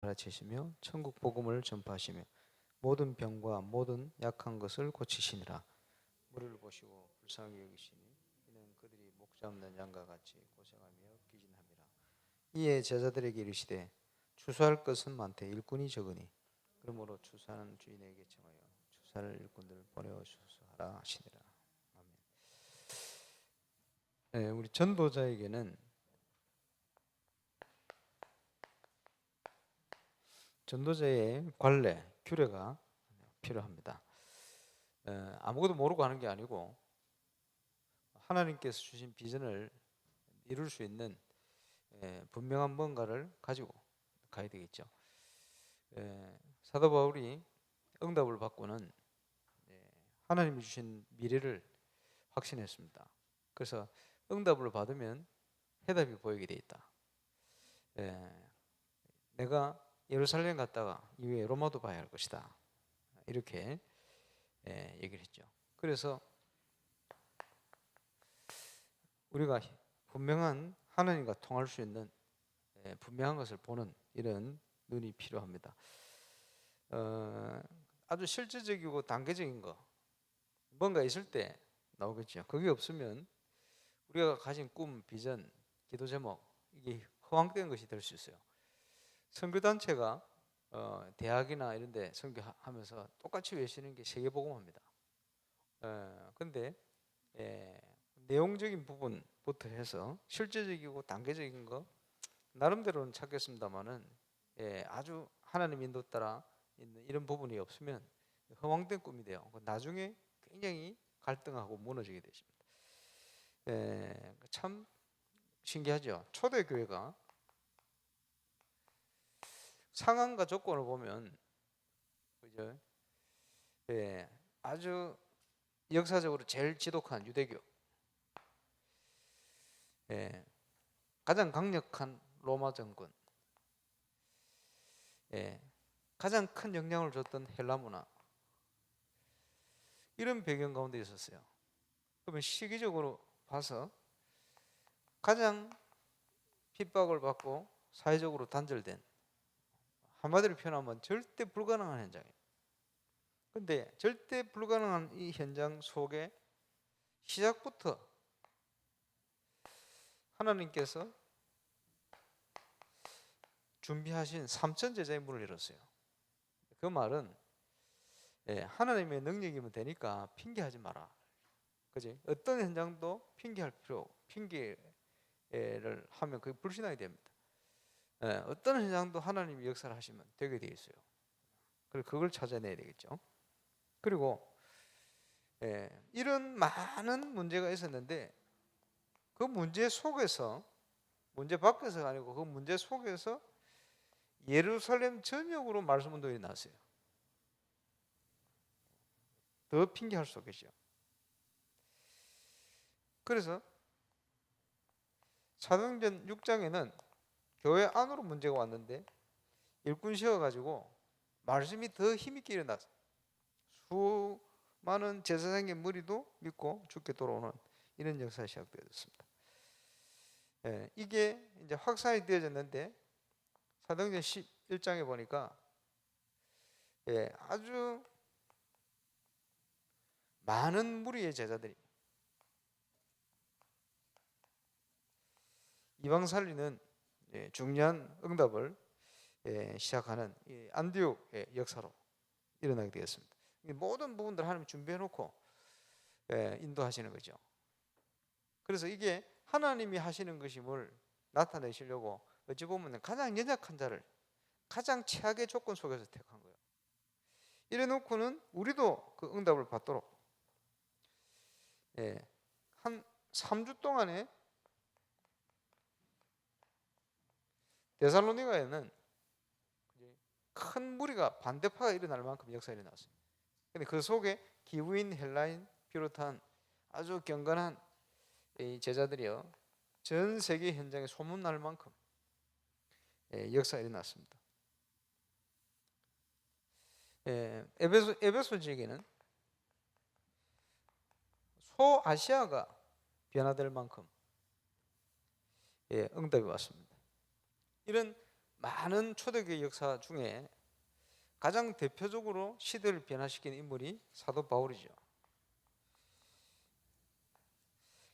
가르치시며 천국 복음을 전파하시며 모든 병과 모든 약한 것을 고치시니라. 무리를 보시고 불쌍히 여기시니 이는 그들이 목자 없는 양과 같이 고생하며 기진함이라. 이에 제자들에게 이르시되 추수할 것은 많되 일꾼이 적으니 그러므로 추수하는 주인에게 청하여 추수할 일꾼들을 보내오소서 하라 하시니라. 아멘. 네, 우리 전도자에게는 전도자의 관례, 규례가 필요합니다. 아무것도 모르고 하는 게 아니고 하나님께서 주신 비전을 이룰 수 있는 분명한 뭔가를 가지고 가야 되겠죠. 사도 바울이 응답을 받고는 하나님이 주신 미래를 확신했습니다. 그래서 응답을 받으면 해답이 보이게 돼 있다. 내가 예루살렘 갔다가 이후에 로마도 봐야 할 것이다. 이렇게 얘기를 했죠. 그래서 우리가 분명한 하나님과 통할 수 있는 분명한 것을 보는 이런 눈이 필요합니다. 아주 실질적이고 단계적인 거 뭔가 있을 때 나오겠죠. 그게 없으면 우리가 가진 꿈, 비전, 기도 제목 이게 허황된 것이 될 수 있어요. 선교단체가 대학이나 이런 데 선교하면서 똑같이 외치는 게 세계복음화입니다. 근데 내용적인 부분부터 해서 실제적이고 단계적인 거 나름대로는 찾겠습니다만은 아주 하나님 인도 따라 있는 이런 부분이 없으면 허황된 꿈이 돼요. 나중에 굉장히 갈등하고 무너지게 되십니다. 참 신기하죠. 초대교회가 상황과 조건을 보면 그죠? 아주 역사적으로 제일 지독한 유대교, 가장 강력한 로마 정권, 가장 큰 영향을 줬던 헬라 문화, 이런 배경 가운데 있었어요. 그러면 시기적으로 봐서 가장 핍박을 받고 사회적으로 단절된, 한마디로 표현하면 절대 불가능한 현장이에요. 근데 절대 불가능한 이 현장 속에 시작부터 하나님께서 준비하신 3천 제자의 문을 열었어요. 그 말은 하나님의 능력이면 되니까 핑계하지 마라. 그지? 어떤 현장도 핑계할 필요, 핑계를 하면 그게 불신앙이 됩니다. 어떤 현장도 하나님이 역사를 하시면 되게 돼 있어요. 그리고 그걸 찾아내야 되겠죠. 그리고 이런 많은 문제가 있었는데 그 문제 속에서, 문제 밖에서가 아니고 그 문제 속에서 예루살렘 전역으로 말씀 운동이 났어요. 더 핑계할 수 없겠죠. 그래서 사도행전 6장에는 교회 안으로 문제가 왔는데 일꾼 세워가지고 말씀이 더 힘있게 일어났어요. 수많은 제사장의 무리도 믿고 죽게 돌아오는 이런 역사가 시작되었습니다. 이게 이제 확산이 되어졌는데 사도행전 11장에 보니까 아주 많은 무리의 제자들이 이방 살리는 중요한 응답을 시작하는 안디옥의 역사로 일어나게 되었습니다. 모든 부분들 하나님 준비해 놓고 인도하시는 거죠. 그래서 이게 하나님이 하시는 것임을 나타내시려고 어찌 보면 가장 연약한 자를 가장 최악의 조건 속에서 택한 거예요. 이래 놓고는 우리도 그 응답을 받도록 한 3주 동안에 데살로니가에는 큰 무리가 반대파가 일어날 만큼 역사가 일어났어요. 근데 그 속에 기부인 헬라인 비롯한 아주 경건한 제자들이요 전 세계 현장에 소문날 만큼 역사가 일어났습니다. 에베소 지역에는 소아시아가 변화될 만큼 응답이 왔습니다. 이런 많은 초대교회 역사 중에 가장 대표적으로 시대를 변화시킨 인물이 사도 바울이죠.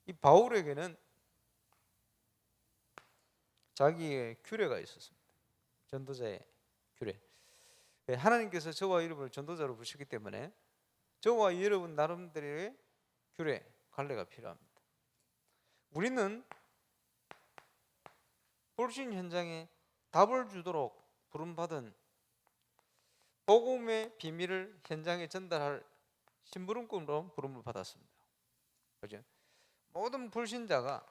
이 바울에게는 자기의 규례가 있었습니다. 전도자의 규례. 하나님께서 저와 여러분을 전도자로 부르셨기 때문에 저와 여러분 나름대로의 규례, 관례가 필요합니다. 우리는 불신 현장에 답을 주도록 부름받은 복음의 비밀을 현장에 전달할 심부름꾼으로 부름을 받았습니다. 그죠? 모든 불신자가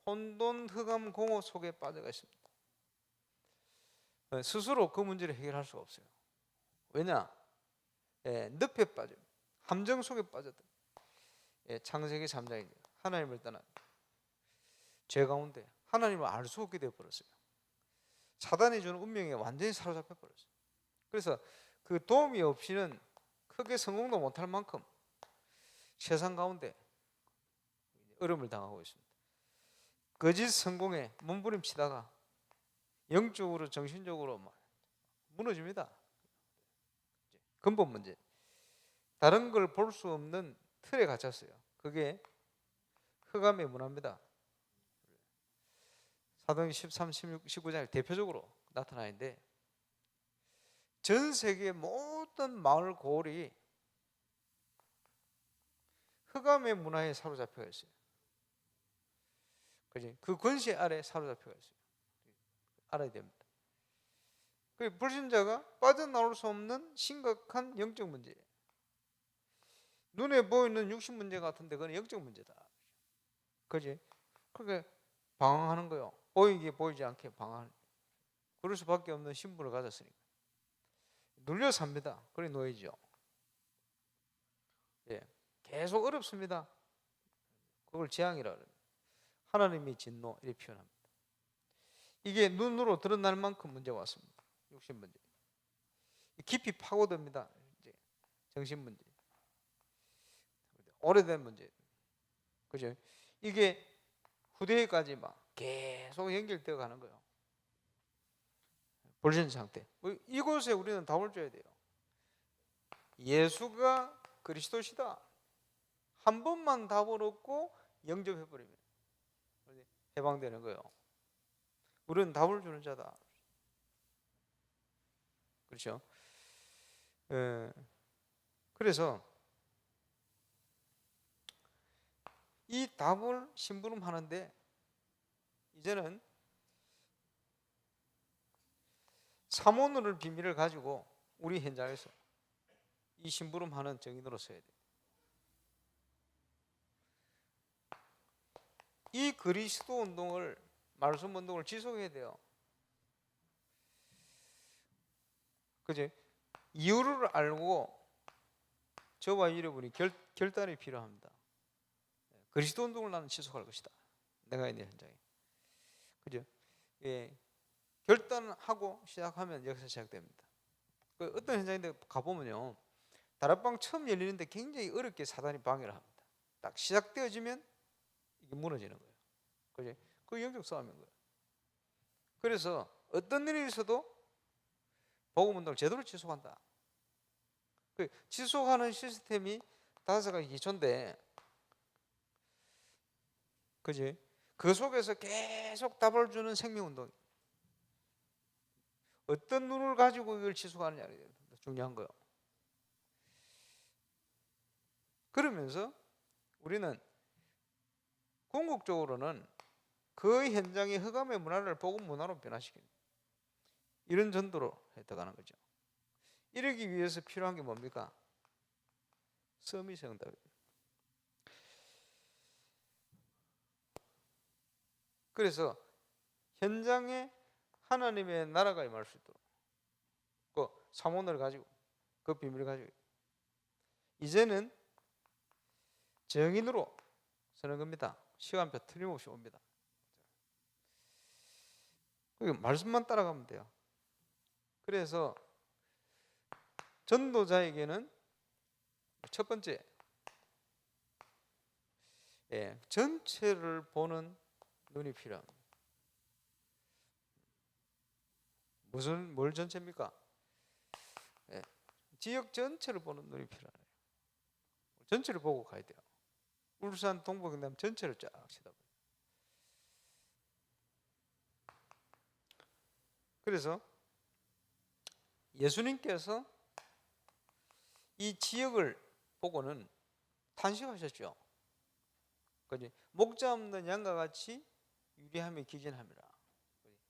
혼돈, 흑암, 공허 속에 빠져가 있습니다. 스스로 그 문제를 해결할 수가 없어요. 왜냐? 늪에 빠져, 함정 속에 빠졌다. 창세기 3장에 하나님을 떠난 죄 가운데 하나님을 알 수 없게 되어버렸어요. 사단이 주는 운명에 완전히 사로잡혀 버렸어요. 그래서 그 도움이 없이는 크게 성공도 못할 만큼 세상 가운데 어려움을 당하고 있습니다. 거짓 성공에 몸부림치다가 영적으로 정신적으로 막 무너집니다. 근본 문제, 다른 걸 볼 수 없는 틀에 갇혔어요. 그게 흑암의 문화입니다. 사도행전 13, 16, 19장에 대표적으로 나타나는데 전 세계 모든 마을 고을이 흑암의 문화에 사로잡혀 있어요. 그지? 그 권세 아래 사로잡혀 있어요. 알아야 됩니다. 그 불신자가 빠져나올 수 없는 심각한 영적 문제예요. 눈에 보이는 육신 문제 같은데 그건 영적 문제다. 그지? 그게 방황하는 거요. 보이게 보이지 않게 방황하는. 그럴 수밖에 없는 신분을 가졌으니까. 눌려 삽니다. 그래 놓이죠. 계속 어렵습니다. 그걸 재앙이라 그래요. 하나님의 진노 이렇게 표현합니다. 이게 눈으로 드러날 만큼 문제가 왔습니다. 육신 문제. 깊이 파고듭니다. 이제 정신 문제. 오래된 문제. 그죠? 이게 후대까지 막 계속 연결되어 가는 거예요. 불신 상태. 이곳에 우리는 답을 줘야 돼요. 예수가 그리스도시다. 한 번만 답을 얻고 영접해버리면 해방되는 거예요. 우리는 답을 주는 자다. 그렇죠? 그래서 이 답을 심부름하는데 이제는 사모노를 비밀을 가지고 우리 현장에서 이 심부름하는 정인으로 서야 돼요. 이 그리스도 운동을, 말씀 운동을 지속해야 돼요. 그죠? 이유를 알고 저와 여러분이 결단이 필요합니다. 그리스도 운동을 나는 지속할 것이다. 내가 있는 현장에. 그죠? 결단하고 시작하면 여기서 시작됩니다. 어떤 현장인데 가보면요. 다락방 처음 열리는데 굉장히 어렵게 사단이 방해를 합니다. 딱 시작되어지면 이게 무너지는 거예요. 그죠? 그 영적 싸움인 거예요. 그래서 어떤 일이 있어도 복음 운동을 제대로 지속한다. 지속하는 시스템이 5가지 기초인데, 그지? 그 속에서 계속 답을 주는 생명 운동. 어떤 눈을 가지고 이걸 지속하느냐 중요한 거예요. 그러면서 우리는 궁극적으로는 그 현장의 흑암의 문화를 복음 문화로 변화시키는 이런 전도로 해가는 거죠. 이러기 위해서 필요한 게 뭡니까? 서밋의 응답입니다. 그래서 현장에 하나님의 나라가 임할 수 있도록 그 사모를 가지고 그 비밀을 가지고 이제는 정인으로 서는 겁니다. 시간표 틀림없이 옵니다. 말씀만 따라가면 돼요. 그래서 전도자에게는 첫 번째, 전체를 보는 눈이 필요합니다. 뭘 전체입니까? 예, 지역 전체를 보는 눈이 필요하네요. 전체를 보고 가야 돼요. 울산 동부경남 전체를 쫙 쳐다봐요. 그래서 예수님께서 이 지역을 보고는 탄식하셨죠. 목자 없는 양과 같이 유리함에 기진함이라.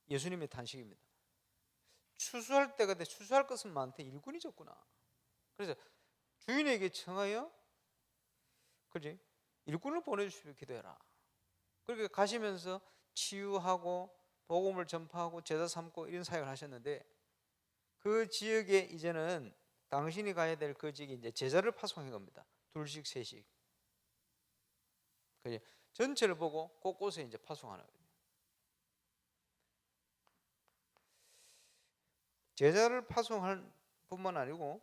예수님의 탄식입니다. 추수할 때가 돼. 추수할 것은 많대. 일꾼이 적구나. 그래서 주인에게 청하여 그지? 일꾼을 보내주시고 기도해라. 그렇게 가시면서 치유하고 복음을 전파하고 제자 삼고 이런 사역을 하셨는데, 그 지역에 이제는 당신이 가야 될 그 지역에 이제 제자를 파송한 겁니다. 둘씩 셋씩. 그지? 전체를 보고 곳곳에 이제 파송하는 거예요. 제자를 파송할 뿐만 아니고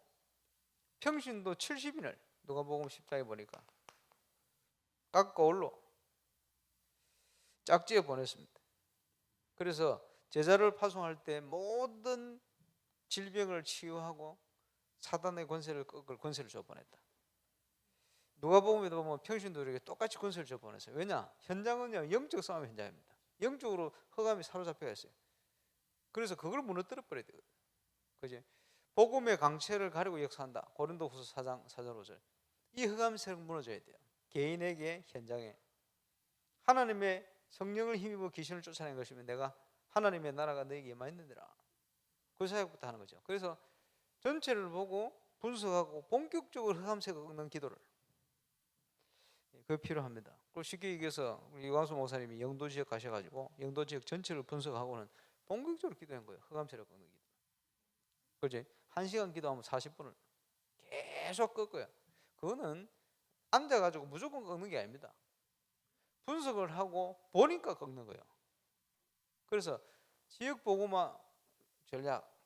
평신도 70인을 누가복음 10장에 보니까 각 거울로 짝지어 보냈습니다. 그래서 제자를 파송할 때 모든 질병을 치유하고 사단의 권세를 꺾을 권세를 줘 보냈다. 누가복음에도 보면 평신도에게 똑같이 권세를 줘 보냈어요. 왜냐? 현장은요, 영적 싸움의 현장입니다. 영적으로 흑암이 사로잡혀 있어요. 그래서 그걸 무너뜨려 버려야 되거든요. 그지? 복음의 강체를 가리고 역사한다. 고린도후서 4장 4절 5절. 이 흑암 세력 무너져야 돼요. 개인에게, 현장에. 하나님의 성령을 힘입어 귀신을 쫓아낸 것이면 내가 하나님의 나라가 너에게 임하 있느니라. 그 사역부터 하는 거죠. 그래서 전체를 보고 분석하고 본격적으로 흑암 세력을 꺾는 기도를, 그게 필요합니다. 그리고 쉽게 얘기해서 우리 유광수 목사님이 영도 지역 가셔가지고 영도 지역 전체를 분석하고는 본격적으로 기도한 거예요. 흑암 세력 꺾는 기도. 그렇지? 1시간 기도하면 40분을 계속 꺾어요. 그거는 앉아가지고 무조건 꺾는 게 아닙니다. 분석을 하고 보니까 꺾는 거예요. 그래서 지역 보고마 전략,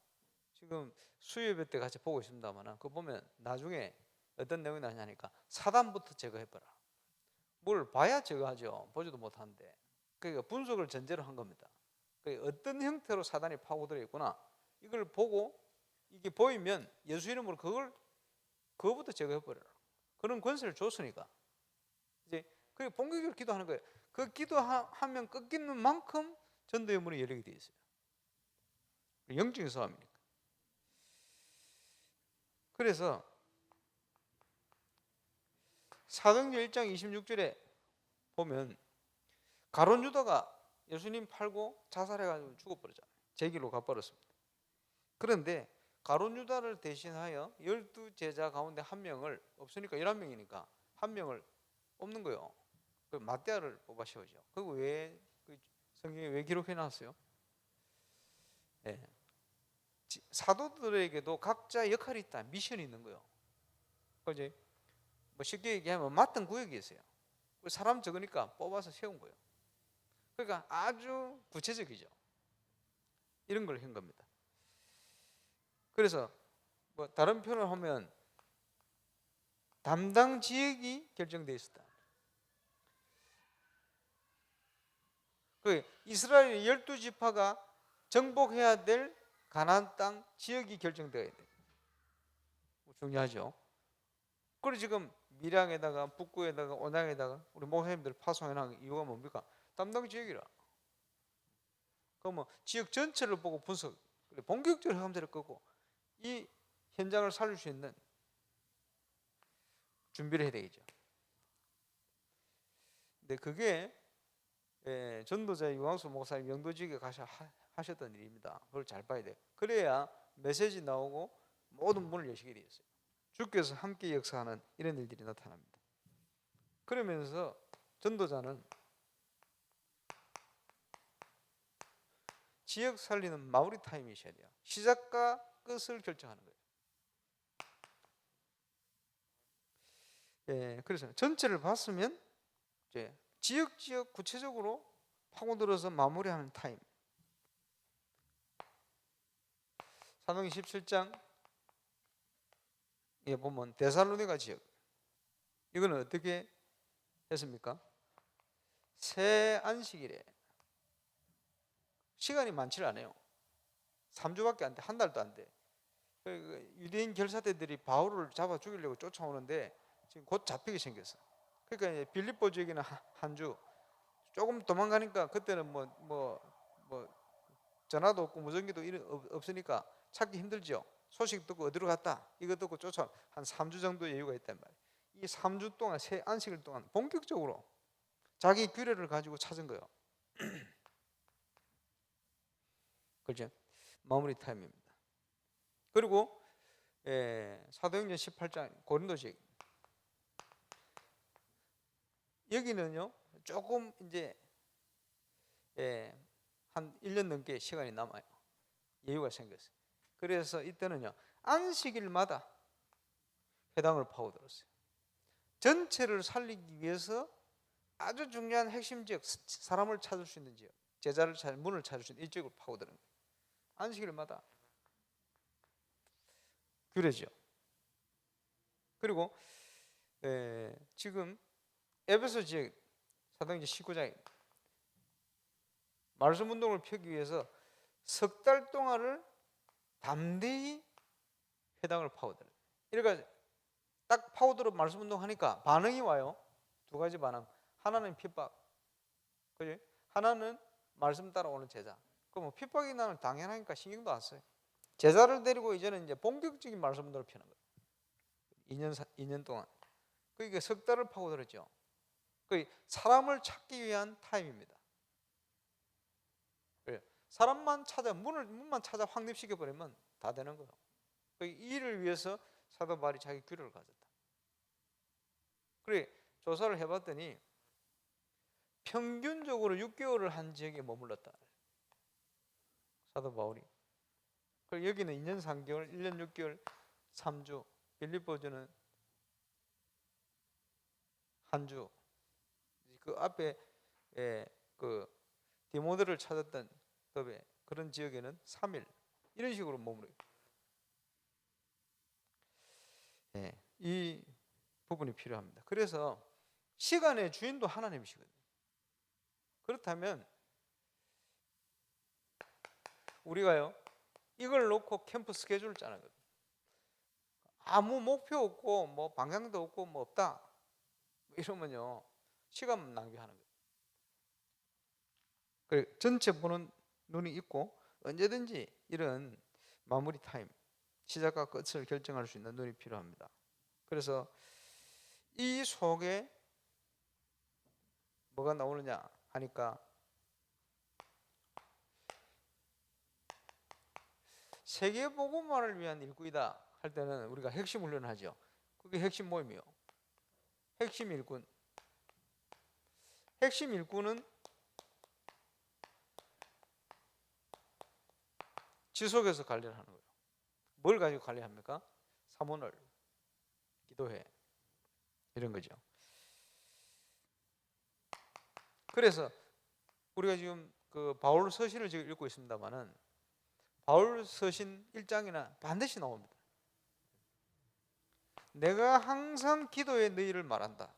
지금 수요예배 때 같이 보고 있습니다만, 그거 보면 나중에 어떤 내용이 나냐니까 사단부터 제거해봐라. 뭘 봐야 제거하죠. 보지도 못하는데. 그러니까 분석을 전제로 한 겁니다. 그러니까 어떤 형태로 사단이 파고들어 있구나, 이걸 보고 이게 보이면 예수 이름으로 그거부터 제거해버려라. 그런 권세를 줬으니까 이제 그게 본격적으로 기도하는 거예요. 그 기도하면 꺾이는 만큼 전도의 문이 열리게 되어 있어요. 영적인 싸움이니까. 그래서 사도행전 1장 26절에 보면 가룟 유다가 예수님 팔고 자살해가지고 죽어버렸잖아요. 제길로 가버렸습니다. 그런데 가룟 유다를 대신하여 12제자 가운데 한 명을, 없으니까 11명이니까 한 명을 뽑는 거예요. 그 마띠아를 뽑아 세우죠. 그거 왜 성경에 왜 기록해 놨어요? 네. 사도들에게도 각자 역할이 있다, 미션이 있는 거예요. 그지? 뭐 쉽게 얘기하면 맡은 구역이 있어요. 사람 적으니까 뽑아서 세운 거예요. 그러니까 아주 구체적이죠. 이런 걸 한 겁니다. 그래서 뭐 다른 표현을 하면 담당 지역이 결정되어 있었다. 그 이스라엘 12지파가 정복해야 될 가나안 땅 지역이 결정되어야 돼요. 중요하죠. 그리고 지금 밀양에다가 북구에다가 온양에다가 우리 목사님들 파송해 놓은 이유가 뭡니까? 담당 지역이라. 그러면 지역 전체를 보고 분석, 본격적으로 흑암세를 끄고 이 현장을 살릴 수 있는 준비를 해야 되겠죠. 근데 그게 전도자 유광수 목사님 영도 지역에 가셔 하셨던 일입니다. 그걸 잘 봐야 돼요. 그래야 메시지 나오고 모든 문을 여시게 되어 있어요. 주께서 함께 역사하는 이런 일들이 나타납니다. 그러면서 전도자는 지역 살리는 마무리 타임이 있어야 돼요. 시작과 끝을 결정하는 거예요. 그래서 전체를 봤으면 이제 지역 구체적으로 파고들어서 마무리하는 타임. 사도행전 17장에 보면 데살로니가 지역, 이거는 어떻게 했습니까? 새 안식일에 시간이 많지 않아요. 3주밖에 안 돼. 한 달도 안 돼. 유대인 결사대들이 바울을 잡아 죽이려고 쫓아오는데 지금 곧 잡히게 생겼어. 그러니까 이제 빌립보 지역에는 한 주, 조금 도망가니까 그때는 뭐 전화도 없고 무전기도 없으니까 찾기 힘들죠. 소식 듣고 어디로 갔다 이거 듣고 쫓아 한 3주 정도 여유가 있단 말이에요. 이 3주 동안 새 안식일 동안 본격적으로 자기 규례를 가지고 찾은 거예요. 그렇죠? 마무리 타임입니다. 그리고 사도행전 18장 고린도식 여기는요 조금 이제 한 1년 넘게 시간이 남아요. 여유가 생겼어요. 그래서 이때는요 안식일마다 회당을 파고들었어요. 전체를 살리기 위해서 아주 중요한 핵심 지역, 사람을 찾을 수 있는 지역, 제자를 찾을 문을 찾을 수 있는 이 지역을 파고드는 거예요. 안식일마다 규례죠. 그리고 지금 에베소 지역 사도행전 19장에 말씀 운동을 펴기 위해서 석 달 동안을 담대히 회당을 파고들어요. 그러니까 딱 파고들어 말씀 운동하니까 반응이 와요. 두 가지 반응. 하나는 핍박, 그지? 하나는 말씀 따라오는 제자. 그럼 뭐 핍박이 나는 당연하니까 신경도 안 써요. 제자를 데리고 이제는 이제 본격적인 말씀 운동을 펴는 거예요. 2년 동안. 그러니까 석 달을 파고들었죠. 그 사람을 찾기 위한 타임입니다. 그래요. 사람만 찾아 문만 찾아 확립시켜 버리면 다 되는 거예요. 그 일을 위해서 사도 바울이 자기 규례를 가졌다. 그래 조사를 해봤더니 평균적으로 6개월을 한 지역에 머물렀다. 사도 바울이. 그리고 여기는 2년 3개월, 1년 6개월, 3주. 빌립보서는 한 주. 그 앞에 그 디모데를 찾았던 법에 그런 지역에는 3일 이런 식으로 머무르요. 이 부분이 필요합니다. 그래서 시간의 주인도 하나님이시거든요. 그렇다면 우리가요 이걸 놓고 캠프 스케줄을 짜는 거예요. 아무 목표 없고 뭐 방향도 없고 뭐 없다 이러면요 시간 낭비하는 거예요. 그래 전체 보는 눈이 있고 언제든지 이런 마무리 타임, 시작과 끝을 결정할 수 있는 눈이 필요합니다. 그래서 이 속에 뭐가 나오느냐 하니까 세계복음화를 위한 일꾼이다 할 때는 우리가 핵심 훈련을 하죠. 그게 핵심 모임이요. 핵심 일꾼. 핵심 일꾼은 지속해서 관리를 하는 거예요. 뭘 가지고 관리합니까? 사문을, 기도회 이런 거죠. 그래서 우리가 지금 그 바울 서신을 지금 읽고 있습니다만은 바울 서신 1장이나 반드시 나옵니다. 내가 항상 기도에 너희를 말한다.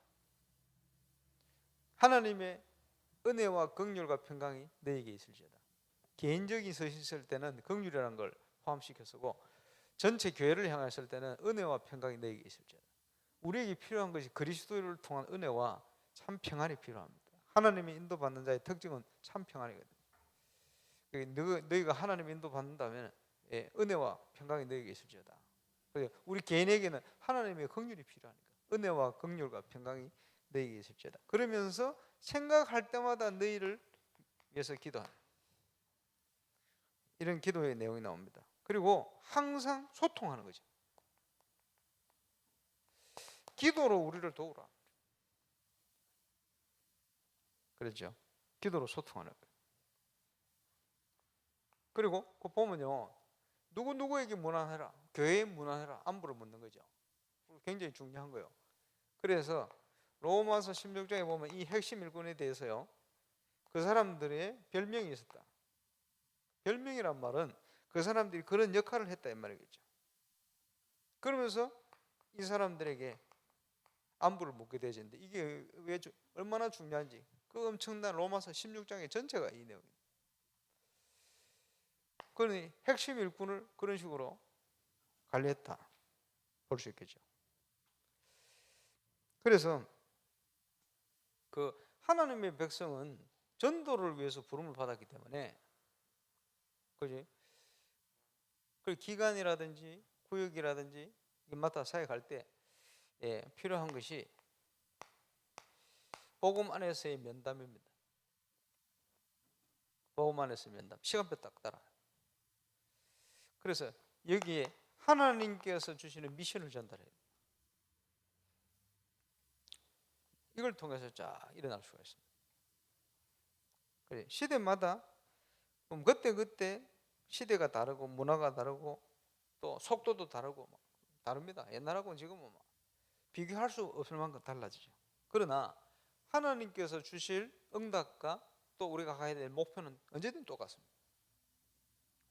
하나님의 은혜와 긍휼과 평강이 너희에게 있을지어다. 개인적인 서신 쓸 때는 긍휼이라는 걸 포함시켜 쓰고 전체 교회를 향했을 때는 은혜와 평강이 너희에게 있을지어다. 우리에게 필요한 것이 그리스도를 통한 은혜와 참 평안이 필요합니다. 하나님의 인도받는 자의 특징은 참 평안이거든요. 너희가 하나님의 인도받는다면 은혜와 평강이 너희에게 있을지어다. 우리 개인에게는 하나님의 긍휼이 필요하니까 은혜와 긍휼과 평강이 너희에게 있을지어다. 그러면서 생각할 때마다 너희를 위해서 기도하는 이런 기도의 내용이 나옵니다. 그리고 항상 소통하는 거죠. 기도로 우리를 도우라. 그렇죠. 기도로 소통하는 거예요. 그리고 그 보면요. 누구에게 문안해라. 교회에 문안해라. 안부를 묻는 거죠. 굉장히 중요한 거예요. 그래서 로마서 16장에 보면 이 핵심 일꾼에 대해서요. 그 사람들의 별명이 있었다. 별명이란 말은 그 사람들이 그런 역할을 했다 이 말이겠죠. 그러면서 이 사람들에게 안부를 묻게 되는데 이게 왜 얼마나 중요한지 그 엄청난 로마서 16장의 전체가 이 내용입니다. 그러니 핵심 일꾼을 그런 식으로 관리했다 볼 수 있겠죠. 그래서 그 하나님의 백성은 전도를 위해서 부름을 받았기 때문에, 그지? 그 기간이라든지 구역이라든지 맡아 사역할 때 필요한 것이 복음 안에서의 면담입니다. 복음 안에서의 면담, 시간표 딱 따라. 그래서 여기에 하나님께서 주시는 미션을 전달해요. 이걸 통해서 쫙 일어날 수가 있습니다. 그래, 시대마다 그때 시대가 다르고 문화가 다르고 또 속도도 다르고 다릅니다. 옛날하고는 지금은 비교할 수 없을 만큼 달라지죠. 그러나 하나님께서 주실 응답과 또 우리가 가야 될 목표는 언제든 똑같습니다.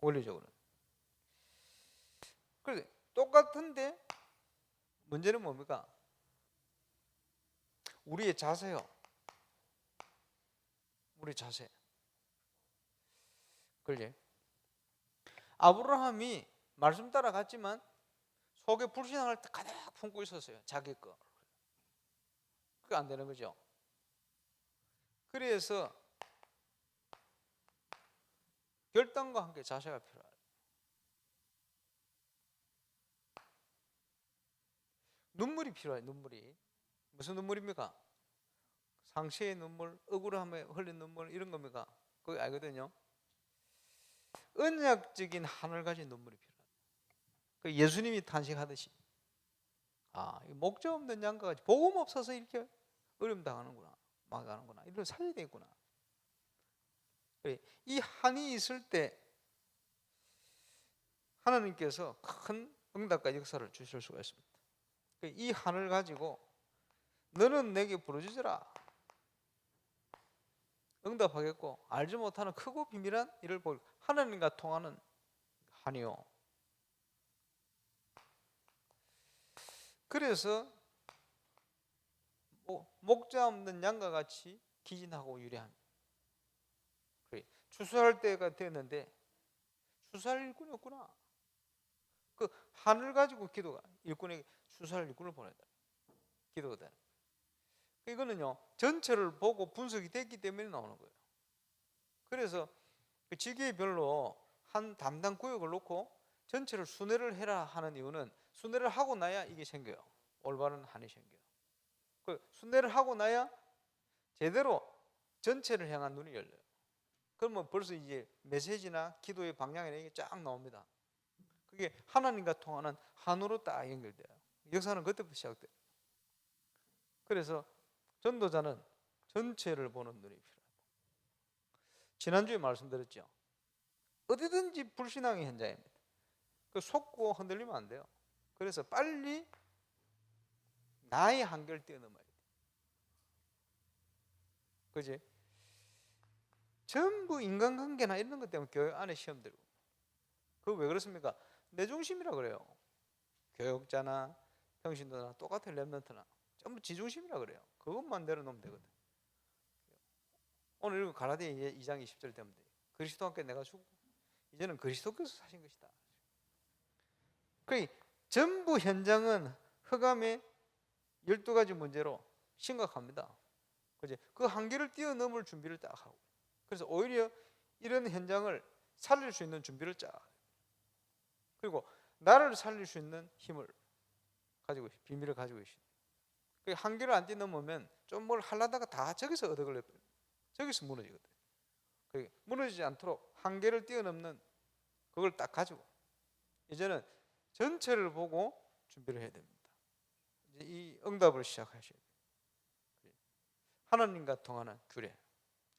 원리적으로는. 그런데 똑같은데 문제는 뭡니까? 우리의 자세요. 우리 자세. 그러지? 아브라함이 말씀 따라갔지만 속에 불신앙을 가득 품고 있었어요. 자기 거. 그게 안 되는 거죠. 그래서 결단과 함께 자세가 필요해요. 눈물이 필요해요. 눈물이. 무슨 눈물입니까? 상처의 눈물, 억울함에 흘린 눈물, 이런 겁니까? 그거 알거든요. 언약적인 하늘 가진 눈물이 필요해요. 그 예수님이 탄식하듯이, 목적 없는 양과 같이 복음 없어서 이렇게 어려움 당하는구나, 망하는구나, 이런 살려야 되겠구나. 이 한이 있을 때 하나님께서 큰 응답과 역사를 주실 수가 있습니다. 이 한을 가지고 너는 내게 부르짖으라, 응답하겠고 알지 못하는 크고 비밀한 일을 볼 하나님과 통하는 한이요. 그래서 목자 없는 양과 같이 기진하고 유리합니다. 추수할 때가 됐는데 추수할 일꾼이 없구나. 그 한을 가지고 기도가 일꾼에게 추수할 일꾼을 보내다. 기도가 되는. 이거는요 전체를 보고 분석이 됐기 때문에 나오는 거예요. 그래서 그 지계별로 한 담당 구역을 놓고 전체를 순회를 해라 하는 이유는 순회를 하고 나야 이게 생겨요. 올바른 한이 생겨요. 그 순회를 하고 나야 제대로 전체를 향한 눈이 열려요. 그러면 벌써 이제 메시지나 기도의 방향이나 이게 쫙 나옵니다. 그게 하나님과 통하는 한으로 딱 연결돼요. 역사는 그때부터 시작돼요. 그래서 전도자는 전체를 보는 눈이 필요하다. 지난주에 말씀드렸죠. 어디든지 불신앙의 현장입니다. 그 속고 흔들리면 안 돼요. 그래서 빨리 나의 한계를 뛰어넘어야 돼. 그지? 전부 인간관계나 이런 것 때문에 교회 안에 시험 들고. 그거 왜 그렇습니까? 내 중심이라 그래요. 교역자나 평신도나 똑같은 렘넌트나 전부 지 중심이라 그래요. 그것만 내려놓으면 되거든. 오늘 읽은 갈라디아 2장 20절 때문에 그리스도와 함께 내가 죽고 이제는 그리스도께서 사신 것이다. 그러니까 전부 현장은 흑암의 12가지 문제로 심각합니다. 그지? 그 한계를 뛰어넘을 준비를 딱 하고, 그래서 오히려 이런 현장을 살릴 수 있는 준비를 쫙, 그리고 나를 살릴 수 있는 힘을 가지고 비밀을 가지고 계십니다. 그 한계를 안 뛰어넘으면 좀 뭘 하려다가 다 저기서 얻어걸려 버려요. 저기서 무너지거든. 무너지지 않도록 한계를 뛰어넘는 그걸 딱 가지고 이제는 전체를 보고 준비를 해야 됩니다. 이제 이 응답을 시작하셔야 돼요. 하나님과 통하는 규례,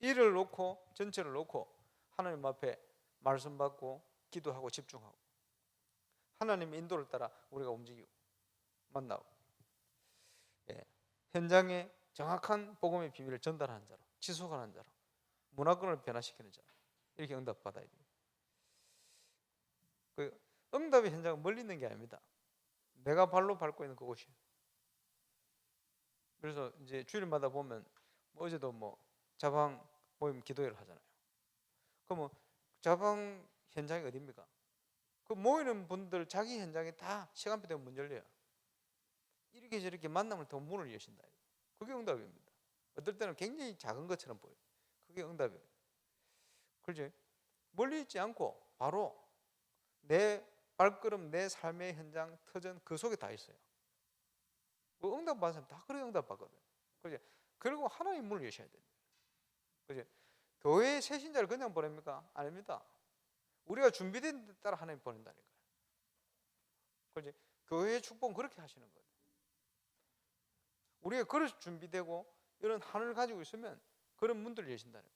이를 놓고 전체를 놓고 하나님 앞에 말씀 받고 기도하고 집중하고 하나님의 인도를 따라 우리가 움직이고 만나고, 현장에 정확한 복음의 비밀을 전달하는 자로, 지속하는 자로, 문화권을 변화시키는 자로 이렇게 응답받아야 돼요. 그 응답의 현장은 멀리 있는 게 아닙니다. 내가 발로 밟고 있는 그곳이에요. 그래서 이제 주일마다 보면 어제도 자방 모임 기도회를 하잖아요. 그러면 자방 현장이 어딥니까? 그 모이는 분들 자기 현장에 다 시간표 되면 문 열려요. 이렇게 저렇게 만남을 통해 문을 여신다. 그게 응답입니다. 어떨 때는 굉장히 작은 것처럼 보여요. 그게 응답이에요. 그렇죠? 멀리 있지 않고 바로 내 발걸음, 내 삶의 현장, 터전 그 속에 다 있어요. 그 응답 받은 사람 다 그렇게 응답 받거든요. 그죠? 그리고 하나님 문을 여셔야 돼요. 그죠? 교회 새 신자를 그냥 보냅니까? 아닙니다. 우리가 준비된 데 따라 하나님 보낸다니까요. 그죠? 교회의 축복은 그렇게 하시는 거예요. 우리가 그릇 준비되고 이런 하늘을 가지고 있으면 그런 문들을 여신다는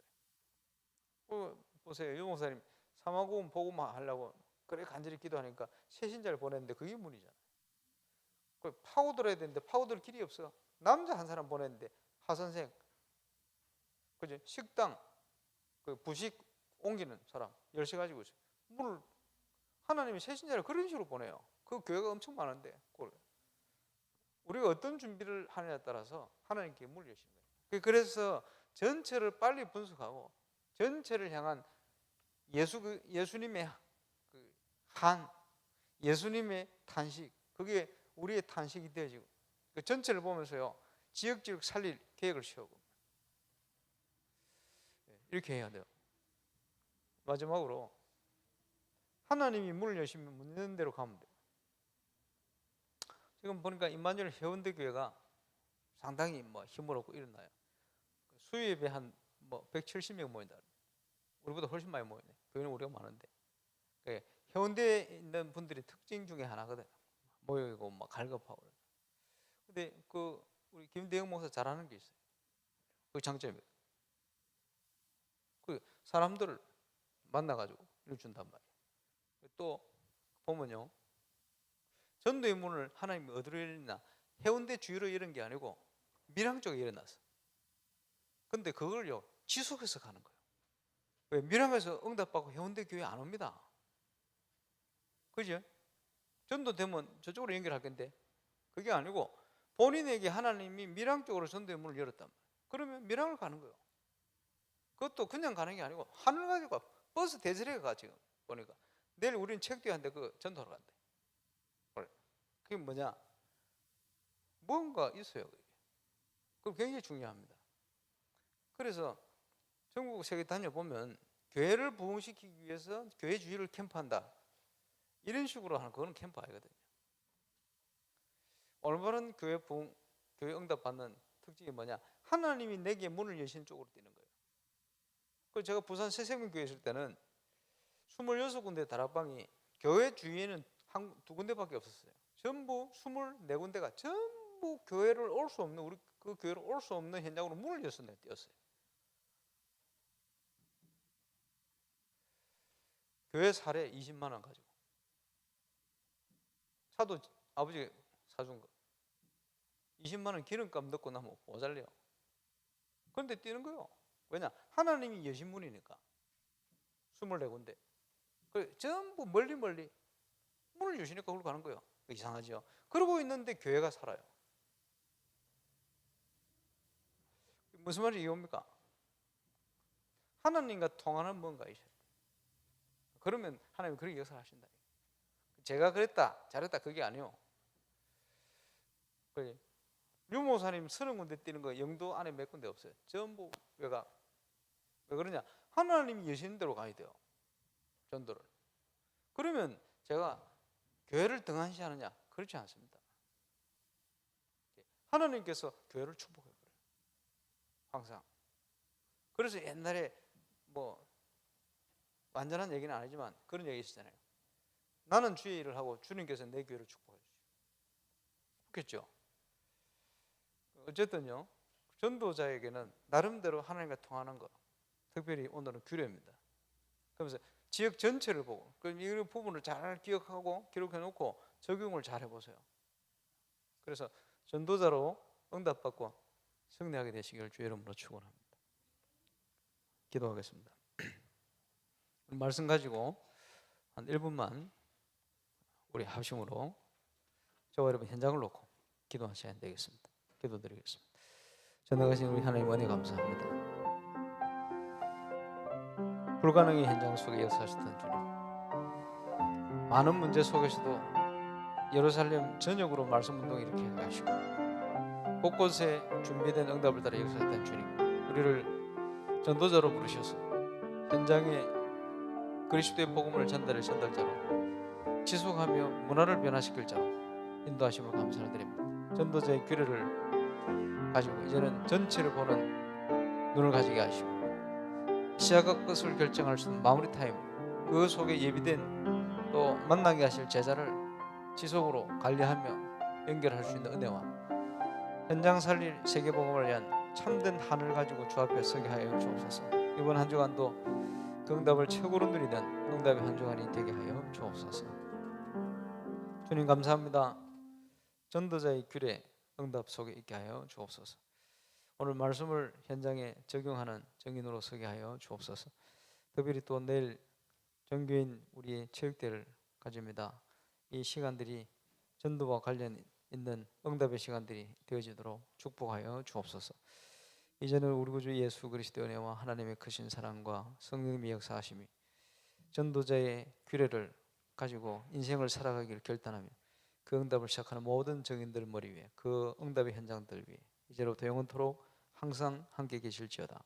거예요. 보세요. 유 목사님 사마고음 복음화 하려고 그래 간절히 기도하니까 새 신자를 보냈는데 그게 문이잖아요. 파고들어야 되는데 파고들 길이 없어. 남자 한 사람 보냈는데 하선생, 그죠? 식당, 그 부식 옮기는 사람 10시 가지고 있어요. 문을 하나님이 새 신자를 그런 식으로 보내요. 그 교회가 엄청 많은데 우리가 어떤 준비를 하느냐에 따라서 하나님께 문을 여시는 거예요. 그래서 전체를 빨리 분석하고 전체를 향한 예수님의 예수님의 탄식, 그게 우리의 탄식이 되어지고 그 전체를 보면서요 지역지역 살릴 계획을 세우고 이렇게 해야 돼요. 마지막으로 하나님이 문을 여시면 문 있는 대로 가면 돼요. 지금 보니까 임마누엘 해운대 교회가 상당히 힘을 얻고 일어나요. 수요예배 한 170명 모인다. 우리보다 훨씬 많이 모이네. 교회는 우리가 많은데. 해운대에 있는 분들의 특징 중에 하나거든. 모이고 막 갈급하고. 근데 우리 김대영 목사 잘하는 게 있어요. 그 장점이에요. 그 사람들을 만나가지고 일준단 말이에요. 또 보면요, 전도의 문을 하나님이 어디로 열리나 해운대 주위로 이런 게 아니고 밀양 쪽에 일어났어. 근데 그걸요 지속해서 가는 거예요. 왜? 밀양에서 응답받고 해운대 교회 안 옵니다. 그죠? 전도되면 저쪽으로 연결할 건데 그게 아니고 본인에게 하나님이 밀양 쪽으로 전도의 문을 열었단 말이에요. 그러면 밀양을 가는 거예요. 그것도 그냥 가는 게 아니고 하늘 가지고 버스 대절해 가. 지금 보니까 내일 우리는 책뒤한테 그 전도하러 간대. 그게 뭐냐? 뭔가 있어요. 그게 굉장히 중요합니다. 그래서 전국 세계 다녀보면 교회를 부흥시키기 위해서 교회 주위를 캠프한다, 이런 식으로 하는 그거는 캠프 아니거든요. 올바른 교회 응답 받는 특징이 뭐냐? 하나님이 내게 문을 여신 쪽으로 뛰는 거예요. 그래서 제가 부산 새생명교회 있을 때는 26군데 다락방이 교회 주위에는 두 군데밖에 없었어요. 전부 24군데가 전부 교회를 올 수 없는, 우리 그 교회를 올 수 없는 현장으로 문을 였었어요. 교회 사례 20만 원 가지고 차도 아버지가 사준 거 20만 원 기름값 넣고 나면 모자래요. 그런데 뛰는 거예요. 왜냐? 하나님이 여신 문이니까. 24군데 전부 멀리 문을 여시니까 그걸로 가는 거예요. 이상하죠? 그러고 있는데 교회가 살아요. 무슨 말인지 이해옵니까? 하나님과 통하는 뭔가 있어요. 그러면 하나님이 그렇게 역사를 하신다. 제가 그랬다 잘했다 그게 아니에요. 유모사님 30군데 뛰는 거 영도 안에 몇 군데 없어요. 전부 왜 그러냐? 하나님이 여시는 대로 가야 돼요. 전도를. 그러면 제가 교회를 등한시하느냐? 그렇지 않습니다. 하나님께서 교회를 축복해 버려요. 항상. 그래서 옛날에 완전한 얘기는 아니지만 그런 얘기 있었잖아요. 나는 주의 일을 하고 주님께서 내 교회를 축복해 주시고. 그렇겠죠? 어쨌든요, 전도자에게는 나름대로 하나님과 통하는 것, 특별히 오늘은 규례입니다. 그러면서 지역 전체를 보고 이 부분을 잘 기억하고 기록해 놓고 적용을 잘 해보세요. 그래서 전도자로 응답받고 승리하게 되시기를 주의 이름으로 축원합니다. 기도하겠습니다. 말씀 가지고 한 1분만 우리 합심으로 저와 여러분 현장을 놓고 기도하셔야 되겠습니다. 기도드리겠습니다. 전능하신 우리 하나님 은혜 감사합니다. 불가능의 현장 속에 역사하셨던 주님, 많은 문제 속에서도 예루살렘 전역으로 말씀 운동을 이렇게 하시고 곳곳에 준비된 응답을 따라 역사했던 주님, 우리를 전도자로 부르셔서 현장에 그리스도의 복음을 전달할 전달자로, 지속하며 문화를 변화시킬 자로 인도하심을 감사를 드립니다. 전도자의 규례를 가지고 이제는 전체를 보는 눈을 가지게 하시고 시작과 끝을 결정할 수 있는 마무리 타임, 그 속에 예비된 또 만나게 하실 제자를 지속으로 관리하며 연결할 수 있는 은혜와 현장 살릴 세계복음을 위한 참된 한을 가지고 주 앞에 서게 하여 주옵소서. 이번 한 주간도 그 응답을 최고로 누리는 응답의 한 주간이 되게 하여 주옵소서. 주님 감사합니다. 전도자의 규례 응답 속에 있게 하여 주옵소서. 오늘 말씀을 현장에 적용하는 증인으로 서게 하여 주옵소서. 특별히 또 내일 전교인 우리 체육대를 가집니다. 이 시간들이 전도와 관련 있는 응답의 시간들이 되어지도록 축복하여 주옵소서. 이제는 우리 구주 예수 그리스도의 은혜와 하나님의 크신 사랑과 성령님의 역사하심이 전도자의 규례를 가지고 인생을 살아가기를 결단하며 그 응답을 시작하는 모든 증인들 머리 위에, 그 응답의 현장들 위에 이제로부터 영원토록 항상 함께 계실지어다.